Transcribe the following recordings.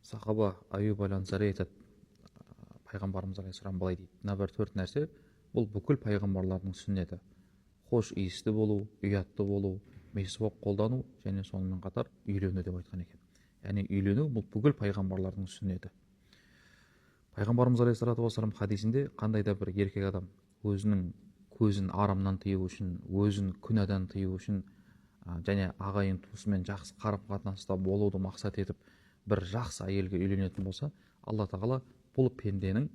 Сахаба Аюб аль-Ансари айтады, пайғамбарымыз алейхиссалам былай дейді: мына бір төрт нәрсе, бұл бүкіл пайғамбарлардың сүннеті: хош иісті болу, ұятты болу, месуак қолдану және сонымен қатар үйлену деп айтқан екен. Яғни үйлену бұл бүкіл пайғамбарлардың сүннеті. Пайғамбарымыз алейхиссалату вассалам хадисінде қандай да бір еркек адам өзінің көзін арамнан тыю үшін, өзін күнәдан тыю үшін және ағайын туысымен жақсы қарым қатынаста болуды мақсат етіп бір жақсы әйелге үйленетін болса, алла тағала бұл пенденің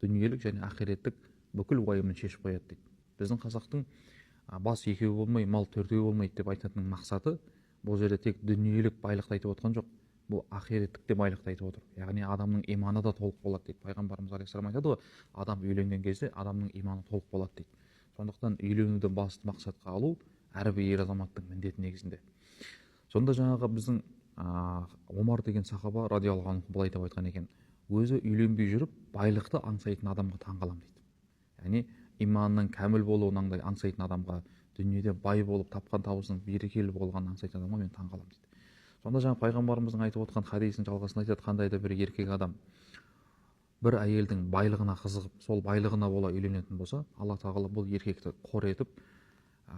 дүниелік және ақиреттік бүкіл уайымын шешіп қояды дейді. Біздің қазақтың бас екеу болмай, мал төртеу болмайды деп айтатының мақсаты бұл жерде тек дүниелік байлықты айтып отқан жоқ, бұл ақиреттік те байлықты айтып отыр. Яғни адамның иманы да толық болады дейді. Пайғамбарымыз алейхиссалам айтады ғой, адам үйленген кезде адамның иманы толық болады дейді. Сондықтан үйленуді басты мақсатқа алу әрбір ер азаматтың міндеті негізінде. Сонда жаңағы біздің Омар деген сахаба радиаллаху анху былай деп айтқан екен: өзі үйленбей жүріп байлықты аңсайтын адамға таңғаламын дейді. Яғни иманның кәміл болуын аңсайтын адамға, дүниеде бай болып тапқан табысының берекелі болғанын аңсайтын адамға мен таңғаламын дейді. Сонда жаңа пайғамбарымыздың айтып отқан хадисінің жалғасын айтады: қандай да бір еркек адам бір әйелдің байлығына қызығып, сол байлығына бола үйленетін болса, алла тағала бұл еркекті қор етіп,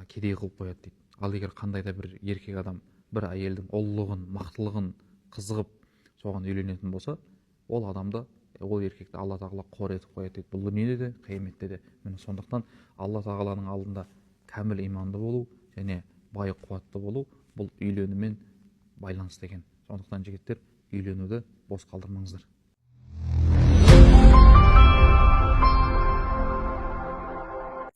кедей қылып қояды дейді. Ал егер қандай да бір еркек адам бір әйелдің ұлылығын, мақтылығын қызығып соған үйленетін болса, ол адамды, ол еркекті алла тағала қор етіп қояды дейді. Бұл дүниеде де, қияметте де. Міне сондықтан алла тағаланың алдында кәміл иманды болу және бай қуатты болу бұл үйленумен байланысты екен. Сондықтан жігіттер, үйленуді бос қалдырмаңыздар.